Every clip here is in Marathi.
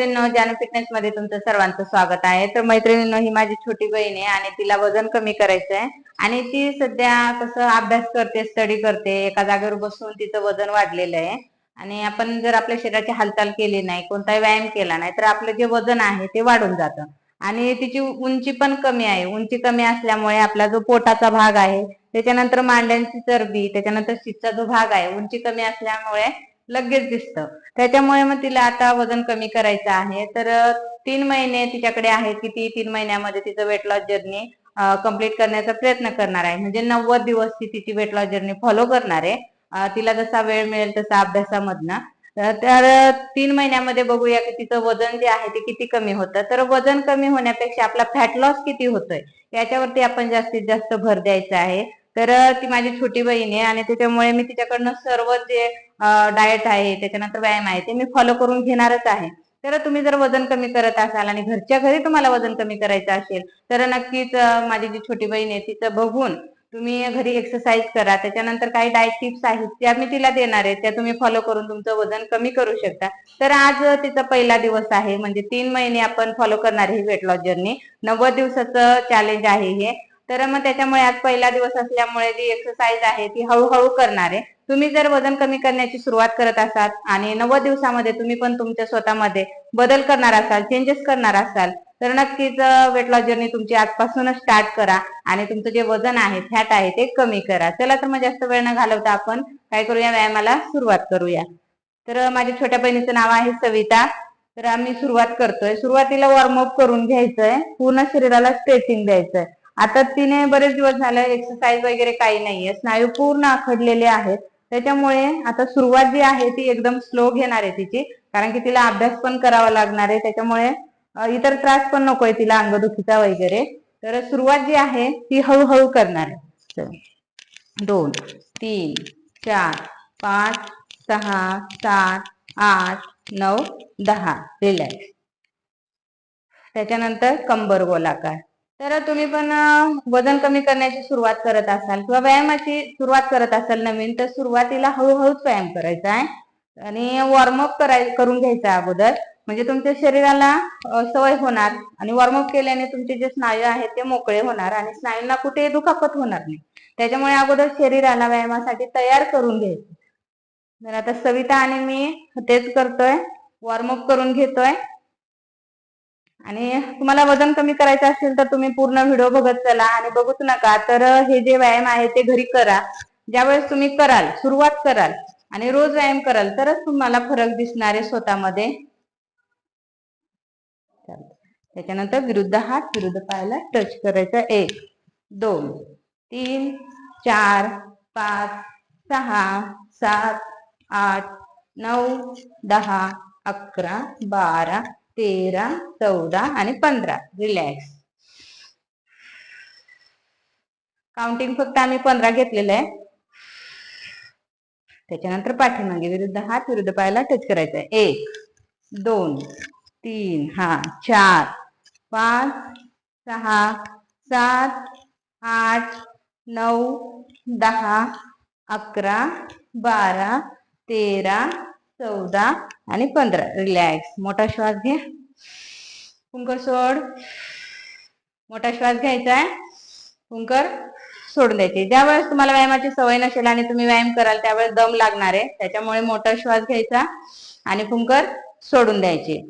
मैत्रिणींनो, जानू फिटनेस मध्ये तुमचं सर्वांचं स्वागत आहे। तर मैत्रिणींनो, ही माझी छोटी बहीण आहे आणि तिला वजन कमी करायचं आहे आणि ती सध्या कसं अभ्यास करते, स्टडी करते, एका जागेवर बसून तिचं वजन वाढलेलं आहे। आणि आपण जर आपल्या शरीराची हालचाल केली नाही, कोणताही व्यायाम केला नाही, तर आपलं जे वजन आहे ते वाढून जातं। आणि तिची उंची पण कमी आहे। उंची कमी असल्यामुळे आपला जो पोटाचा भाग आहे, त्याच्यानंतर मांड्यांची चरबी, त्याच्यानंतर शीतचा जो भाग आहे, उंची कमी असल्यामुळे लगेच दिसतं। त्याच्यामुळे मग तिला आता वजन कमी करायचं आहे। तर 3 महिने तिच्याकडे आहे की ती 3 महिन्यामध्ये तिचं वेट लॉस जर्नी कंप्लीट करण्याचा प्रयत्न करणार आहे। म्हणजे 90 दिवस ती तिची वेट लॉस जर्नी फॉलो करणार आहे। तिला जसा वेळ मिळेल तसा अभ्यासामधनं। तर 3 महिन्यामध्ये बघूया की तिचं वजन जे आहे ते किती कमी होतं। तर वजन कमी होण्यापेक्षा आपला फॅट लॉस किती होतोय याच्यावरती आपण जास्तीत जास्त भर द्यायचा आहे। तर ती माझी छोटी बहीण आहे आणि त्याच्यामुळे मी तिच्याकडनं सर्व जे डाएट आहे, त्याच्यानंतर व्यायाम आहे, ते मी फॉलो करून घेणारच आहे। तर तुम्ही जर वजन कमी करत असाल आणि घरच्या घरी तुम्हाला वजन कमी करायचं असेल तर नक्कीच माझी जी छोटी बहीण आहे तिचं बघून तुम्ही घरी एक्सरसाइज करा। त्याच्यानंतर काही डाएट टिप्स आहेत त्या मी तिला देणार आहे, त्या तुम्ही फॉलो करून तुमचं वजन कमी करू शकता। तर आज तिचा पहिला दिवस आहे, म्हणजे 3 महिने आपण फॉलो करणार आहे वेट लॉस जर्नी। 90 दिवसाचं चॅलेंज आहे हे। तर मग त्याच्यामुळे आज पहिला दिवस असल्यामुळे जी एक्सरसाइज आहे ती हळूहळू करणार आहे। तुम्ही जर वजन कमी करण्याची सुरुवात करत असाल आणि 90 दिवसामध्ये तुम्ही पण तुमच्या स्वतःमध्ये बदल करणार असाल, चेंजेस करणार असाल, तर नक्कीच वेट लॉस जर्नी तुमची आजपासूनच स्टार्ट करा आणि तुमचं जे वजन आहे, फॅट आहे, ते कमी करा। चला तर मग जास्त वेळ न घालवता आपण काय करूया, व्यायामाला सुरुवात करूया। तर माझ्या छोट्या बहिणीचं नाव आहे सविता। तर आम्ही सुरुवात करतोय। सुरुवातीला वॉर्मअप करून घ्यायचंय, पूर्ण शरीराला स्ट्रेचिंग द्यायचंय। आता तिने बरेच दिवस झाले एक्सरसाइज वगैरे काही नाहीये, स्नायू पूर्ण आखडलेले आहेत। त्याच्यामुळे आता सुरुवात जी आहे ती एकदम स्लो घेणार आहे तिची, कारण की तिला अभ्यास पण करावा लागणार आहे। त्याच्यामुळे इतर त्रास पण नकोय तिला अंगदुखीचा वगैरे। तर सुरुवात जी आहे ती हळूहळू करणार आहे। 2 3 4 5 6 7 8 9 10 रिलॅक्स। त्याच्यानंतर कंबर गोलाकार। तर तुम्ही पण वजन कमी करण्याची सुरुवात करत असाल किंवा व्यायामाची सुरुवात करत असाल नवीन, तर सुरुवातीला हळूहळूच व्यायाम करायचा आहे आणि वॉर्मअप करून घ्यायचा अगोदर, म्हणजे तुमच्या शरीराला सवय होणार। आणि वॉर्मअप केल्याने तुमचे जे स्नायू आहेत ते मोकळे होणार आणि स्नायूंना कुठे दुखापत होणार नाही। त्याच्यामुळे अगोदर शरीराला व्यायामासाठी तयार करून घ्यायचं। तर आता सविता आणि मी तेच करतोय, वॉर्मअप करून घेतोय। आणि तुम्हाला वजन कमी करायचं असेल तर तुम्ही पूर्ण व्हिडिओ बघत चला आणि बघूच नका। तर हे जे व्यायाम आहे ते घरी करा। ज्यावेळेस तुम्ही कराल, सुरुवात कराल आणि रोज व्यायाम कराल, तरच तुम्हाला फरक दिसणार आहे स्वतःमध्ये। त्याच्यानंतर विरुद्ध हात विरुद्ध पायाला टच करायचा। 1 2 3 4 5 6 7 8 9 10 11 12 13 14 आणि 15 रिलॅक्स। काउंटिंग फक्त आम्ही 15 घेतलेलं आहे। त्याच्यानंतर पाठीमागे विरुद्ध हात विरुद्ध पायाला टच करायचा आहे। 1 2 3 4 5 6 7 8 9 10 11 12 13 14 आणि 15 रिलॅक्स। मोठा श्वास घे, पुंकर सोड। मोठा श्वास घ्यायचा आहे, पुंकर सोडून द्यायचे। ज्या वेळेस तुम्हाला व्यायामाची सवय नसेल आणि तुम्ही व्यायाम कराल त्यावेळेस दम लागणार आहे, त्याच्यामुळे मोठा श्वास घ्यायचा आणि पुंकर सोडून द्यायचे।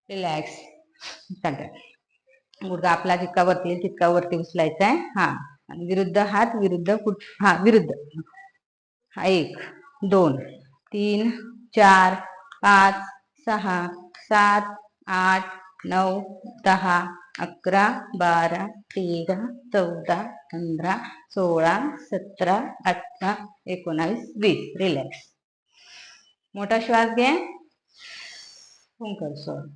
रिलॅक्स। गुडघा आपला जितका वरती येईल तितका वरती उचलायचा आहे। आणि विरुद्ध हात विरुद्ध विरुद्ध। 1 2 3 4 5 6 7 8 9 10 11 12 13 14 15 16 17 18 19 20 रिलॅक्स। मोठा श्वास घे, पुंकर सोड।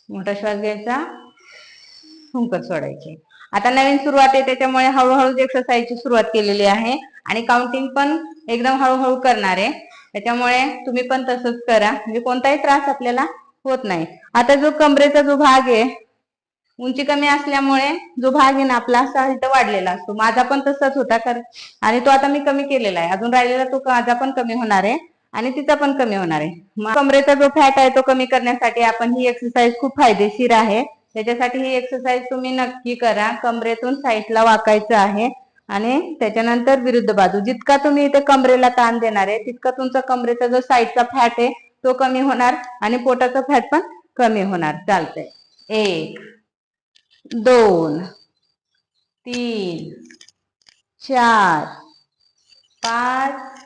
मोठा श्वास घ्यायचा, पुंकर सोडायचे। आता नवीन सुरुवात आहे त्याच्यामुळे हळूहळू एक्सरसाइजची सुरुवात केलेली आहे आणि काउंटिंग पण एकदम हळूहळू करणार आहे। त्याच्यामुळे तुम्ही पण तसंच करा, म्हणजे कोणताही त्रास आपल्याला होत नाही। आता जो कमरेचा जो भाग आहे, उंची कमी असल्यामुळे जो भाग आहे ना आपला असा इथं वाढलेला असतो। माझा पण तसाच होता आणि तो आता मी कमी केलेला आहे, अजून राहिलेला तो माझा पण कमी होणार आहे। आणि तिचा पण कमी होणार आहे. मग कमरेचा जो फॅट आहे तो कमी करण्यासाठी आपण ही एक्सरसाइज खूप फायदेशीर आहे. त्याच्यासाठी ही एक्सरसाइज तुम्ही नक्की करा. कमरेतून साईडला वाकायचं आहे आणि त्याच्यानंतर विरुद्ध बाजू. जितका तुम्ही इथे कमरेला ताण देणार आहे तितका तुमचा कमरेचा जो साईडचा फॅट आहे तो कमी होणार आणि पोटाचा फॅट पण कमी होणार. चालतंय. 1 2 3 4 5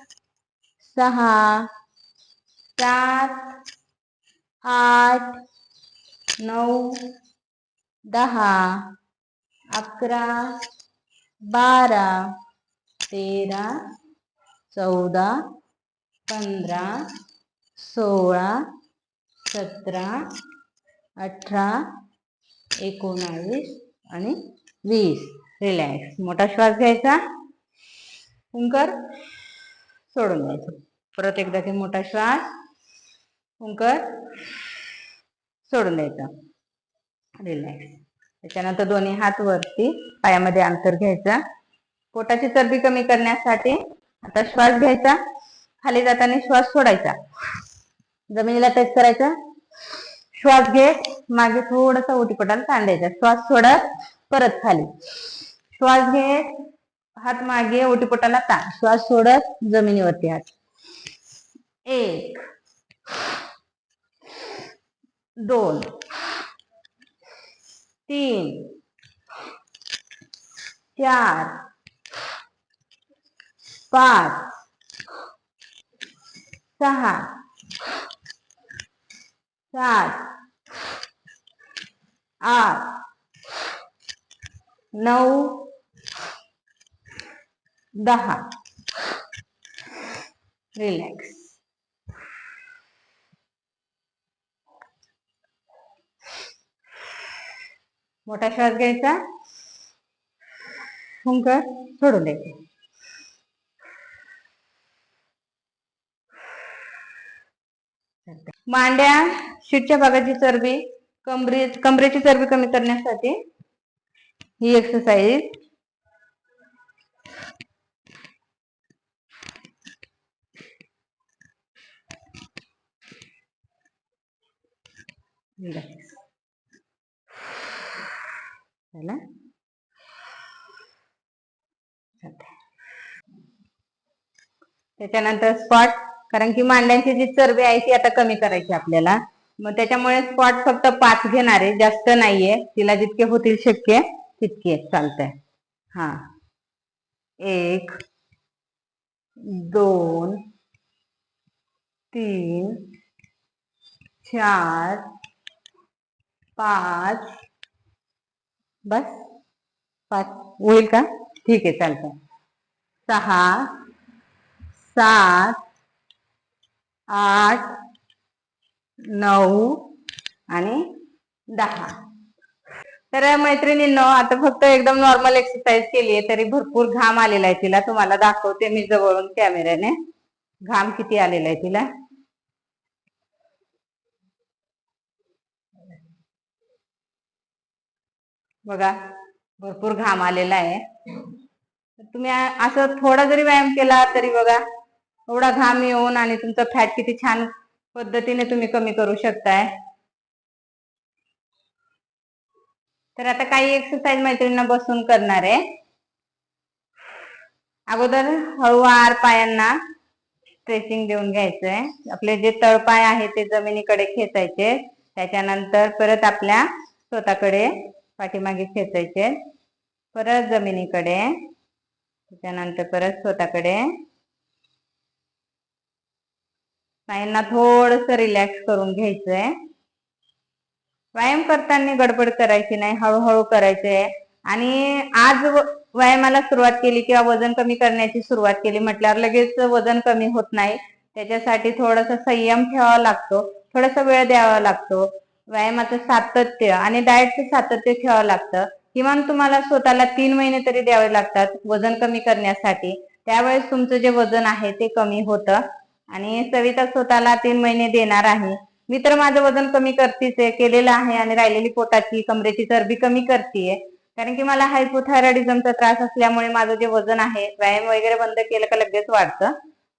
6 7 8 9 10 11 12 13 14 15 16 17 18 19 आणि 20. रिलॅक्स. मोठा श्वास घ्यायचा. हुंकर सोडून द्यायचं. परत एकदा ते मोठा श्वास. हुंकर सोडून द्यायचा. रिलॅक्स. त्याच्यानंतर दोन्ही हात वरती, पायामध्ये अंतर घ्यायचा. पोटाची चरबी कमी करण्यासाठी आता श्वास घ्यायचा. खाली जाताना श्वास सोडायचा. जमिनीला टच करायचा. श्वास घेत मागे थोडासा ओटीपोटाला ताण द्यायचा. श्वास सोडत परत खाली. श्वास घेत हात मागे ओटीपोटाला ताण. श्वास सोडत जमिनीवरती हात. 1 2 3 4 5 6 7 8 9 10. रिलॅक्स. मोठा श्वास घ्यायचा. हुंकर सोडून द्यायचे. मांड्या, शीटच्या भागाची चरबी, कमरेची चरबी कमी करण्यासाठी ही एक्सरसाइज झाला. त्याच्यानंतर स्क्वॉट. कारण की मांड्यांची जी चरबी आहे ती आता कमी करायची आपल्याला. मग त्याच्यामुळे स्क्वॉट फक्त 5 घेणार आहे, जास्त नाहीये. तिला जितके होतील शक्य तितके. चालतंय. हा. 1 2 3 4 5. बस 5 होईल का? ठीक आहे. चालतंय. 6 7 8 9 आणि 10. तर मैत्रिणींनो, आता फक्त एकदम नॉर्मल एक्सरसाइज केली आहे तरी भरपूर घाम आलेला आहे तिला. तुम्हाला दाखवते मी जवळून कॅमेऱ्याने. घाम किती आलेला आहे तिला. बघा, भरपूर घाम आलेला आहे. तुम्ही असं थोडा जरी व्यायाम केला तरी बघा एवढा घाम येऊन आणि तुमचं फॅट किती छान पद्धतीने तुम्ही कमी करू शकताय. तर आता काही एक्सरसाइज मैत्रिणींना बसून करणार आहे. अगोदर हळूवार पायांना स्ट्रेचिंग देऊन घ्यायचंय. आपले जे तळपाय आहे ते जमिनीकडे खेचायचे. त्याच्यानंतर परत आपल्या स्वतःकडे पाठीमागे खेचायचे. परत जमिनीकडे. त्याच्यानंतर परत स्वतःकडे. पायांना थोडस रिलॅक्स करून घ्यायचंय. व्यायाम करताना गडबड करायची नाही, हळूहळू करायचंय. आणि आज व्यायामाला सुरुवात केली किंवा वजन कमी करण्याची सुरुवात केली म्हटल्यावर लगेच वजन कमी होत नाही. त्याच्यासाठी थोडासा संयम ठेवावा लागतो, थोडासा वेळ द्यावा लागतो. व्यायामाचं सातत्य आणि डाएटचं सातत्य ठेवावं लागतं. किमान तुम्हाला स्वतःला 3 महिने तरी द्यावे लागतात वजन कमी करण्यासाठी. त्यावेळेस तुमचं जे वजन आहे ते कमी होतं. आणि सविता स्वतःला 3 महिने देणार आहे. मी तर माझं वजन कमी करतीच आहे, केलेलं आहे. आणि राहिलेली पोटाची कमरेची चरबी कमी करतीये. कारण की मला हायपोथायरॉइडिझमचा त्रास असल्यामुळे माझं जे वजन आहे व्यायाम वगैरे बंद केलं का लगेच वाढतं.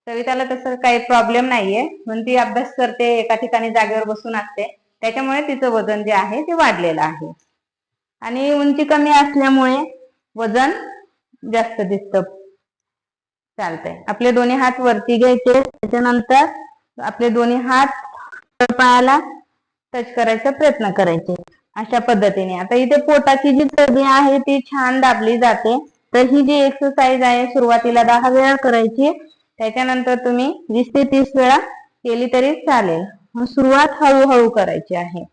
सविताला तसं काही प्रॉब्लेम नाहीये, म्हणून ती अभ्यास करते, एका ठिकाणी जागेवर बसून असते, त्याच्यामुळे तिचं वजन जे आहे ते वाढलेलं आहे. आणि उंची कमी असल्यामुळे वजन जास्त दिसतं. चालतंय. आपले दोन्ही हात वरती घ्यायचे, त्याच्यानंतर आपले दोन्ही हात पायाला टच करायचा प्रयत्न करायचे अशा पद्धतीने. आता इथे पोटाची जी चरबी आहे ती छान दाबली जाते. तर ही जी एक्सरसाइज आहे सुरुवातीला 10 वेळा करायची, त्याच्यानंतर तुम्ही 20 ते 30 वेळा केली तरी चालेल. सुरुवात हळूहळू करायची आहे.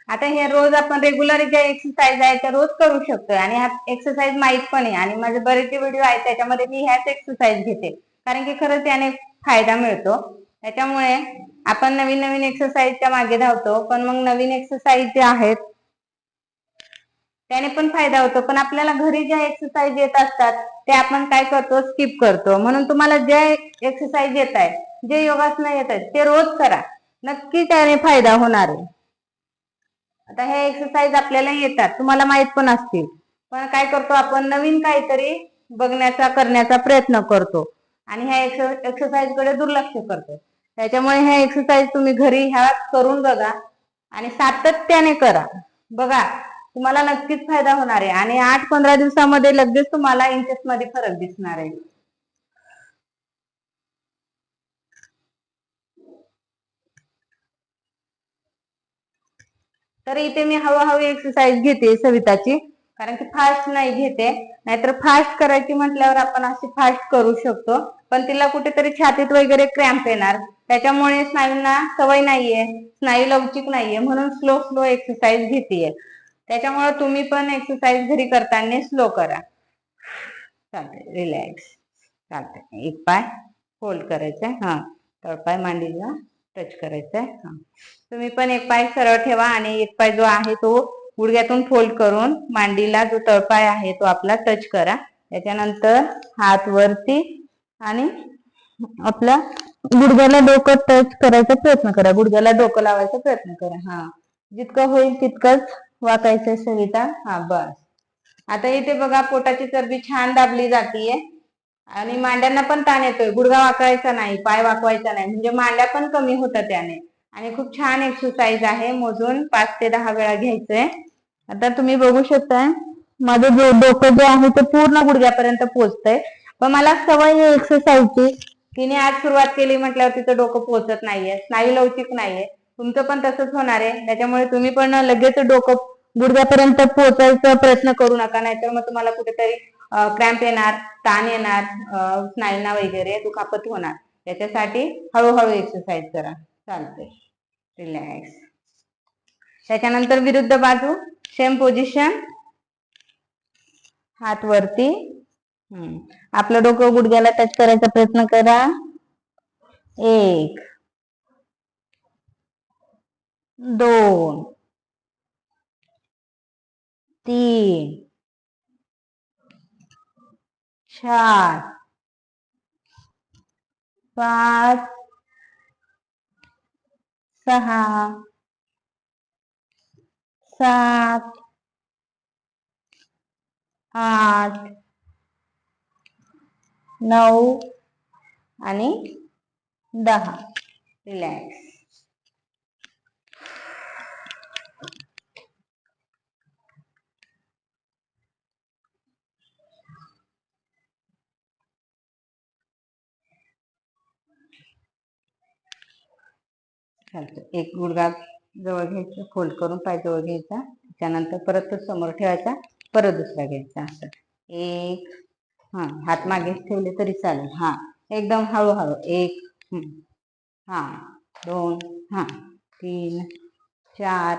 आता हे रोज आपण रेग्युलर ज्या एक्सरसाइज आहे त्या रोज करू शकतोय आणि ह्या एक्सरसाइज माहित पण आहे आणि माझे बरेचसे व्हिडिओ आहेत त्याच्यामध्ये मी ह्याच एक्सरसाइज घेते, कारण की खरंच त्याने फायदा मिळतो. त्याच्यामुळे आपण नवीन नवीन एक्सरसाइजच्या मागे धावतो, पण मग नवीन एक्सरसाइज जे आहेत त्याने पण फायदा होतो, पण आपल्याला घरी ज्या एक्सरसाइज येत असतात ते आपण काय करतो, स्किप करतो. म्हणून तुम्हाला जे एक्सरसाइज येत आहे, जे योगासनं येत आहेत ते रोज करा, नक्की त्याने फायदा होणार आहे. आता हे एक्सरसाइज आपल्याला येतात, तुम्हाला माहित पण असतील, पण काय करतो आपण नवीन काहीतरी बघण्याचा करण्याचा प्रयत्न करतो आणि ह्या एक्सरसाइज कडे दुर्लक्ष करतो. त्याच्यामुळे ह्या एक्सरसाइज तुम्ही घरी ह्या करून बघा आणि सातत्याने करा. बघा तुम्हाला नक्कीच फायदा होणार आहे आणि 8-15 दिवसामध्ये लगेच तुम्हाला इंचेस मध्ये फरक दिसणार आहे. तर इथे मी हळूहळू एक्सरसाइज घेते सविताची, कारण की फास्ट नाही घेते, नाहीतर फास्ट करायची म्हटल्यावर आपण अशी फास्ट करू शकतो, पण तिला कुठेतरी छातीत वगैरे क्रॅम्प येणार, त्याच्यामुळे स्नायूंना सवय नाहीये, स्नायू लवचिक नाहीये, म्हणून स्लो स्लो एक्सरसाइज घेतेय. त्याच्यामुळे तुम्ही पण एक्सरसाइज घरी करताना स्लो करा. चालतंय, रिलॅक्स. चालतंय. एक पाय फोल्ड करायचाय, हा तळपाय मांडीला टच करायचंय. हा तुम्ही पण एक पाय सरळ ठेवा आणि एक पाय जो आहे तो गुडघ्यातून फोल्ड करून मांडीला जो तळपाय आहे तो आपला टच करा. त्याच्यानंतर हात वरती आणि आपल्या गुडघ्याला डोकं टच करायचा प्रयत्न करा, गुडघ्याला डोकं लावायचा प्रयत्न करा. हा जितकं होईल तितकंच वाकायचंय सविता. हा बस. आता इथे बघा पोटाची चरबी छान दाबली जातीये आणि मांड्यांना पण ताण येतोय. गुडघा वाकवायचा नाही, पाय वाकवायचा नाही, म्हणजे मांड्या पण कमी होतात त्याने. आणि खूप छान एक्सरसाइज आहे, मोजून 5 ते 10 वेळा घ्यायचंय. आता तुम्ही बघू शकताय माझं जे डोकं जे आहे ते पूर्ण गुडघ्यापर्यंत पोहोचतंय, पण मला सवय आहे एक्सरसाइजची. तिने आज सुरुवात केली म्हटल्यावर तिचं डोकं पोहोचत नाहीये, स्नायू लवचिक नाहीये. तुमचं पण तसंच होणार आहे, त्याच्यामुळे तुम्ही पण लगेच डोकं गुडघ्यापर्यंत पोहोचायचा प्रयत्न करू नका, नाहीतर मग तुम्हाला कुठेतरी क्रॅम्प येणार, ताण येणार, स्नायूंना वगैरे दुखापत होणार. त्याच्यासाठी हळूहळू एक्सरसाइज करा. चालते. रिलॅक्स. त्याच्यानंतर विरुद्ध बाजू सेम पोझिशन, हात वरती. आपलं डोकं गुडघ्याला टच करायचा प्रयत्न करा. 1 2 3 4 5 6 7 8 9 आणि 10. रिलॅक्स. एक गुडघा जवळ घ्यायचा, फोल्ड करून पाय जवळ घ्यायचा, त्यानंतर परत तो समोर ठेवायचा, परत दुसरा घ्यायचा. असं एक, हा हात मागे ठेवले तरी चालेल. हा एकदम हळूहळू. 1 हा 2 हा 3 4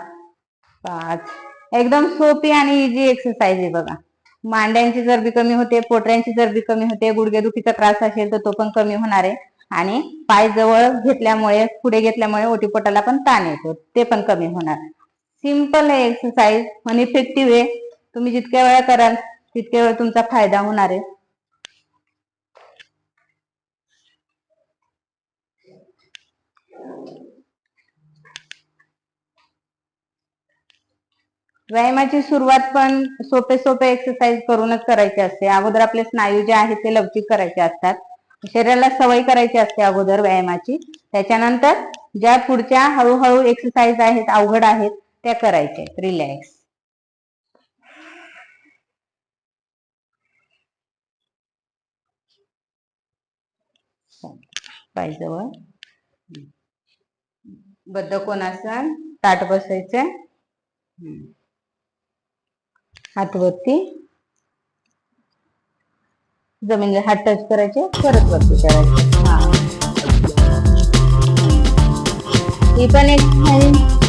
5. एकदम सोपी आणि इझी एक्सरसाइज आहे बघा. मांड्यांची चरबी कमी होते, पोटऱ्यांची चरबी कमी होते, गुडघेदुखीचा त्रास असेल तर तो पण कमी होणार आहे आणि पाय जवळ घेतल्यामुळे, पुढे घेतल्यामुळे ओटीपोटाला पण ताण येतो, ते पण कमी होणार. सिंपल आहे एक्सरसाइज, पण इफेक्टिव्ह आहे. तुम्ही जितक्या वेळा कराल तितक्या वेळा तुमचा फायदा होणार आहे. व्यायामाची सुरुवात पण सोपे सोपे एक्सरसाइज करूनच करायची असते. अगोदर आपले स्नायू जे आहेत ते लवचिक करायचे असतात. शरीराला सवय करायची असते अगोदर व्यायामाची. त्याच्यानंतर ज्या पुढच्या हळूहळू एक्सरसाइज आहेत, अवघड आहेत, त्या करायच्या. रिलॅक्स. पायजवळ बद्ध कोणासन ताट बसायचं. हात वरती, जमिनीला हात टच करायचे, परत वरती करायचे. ही पण एक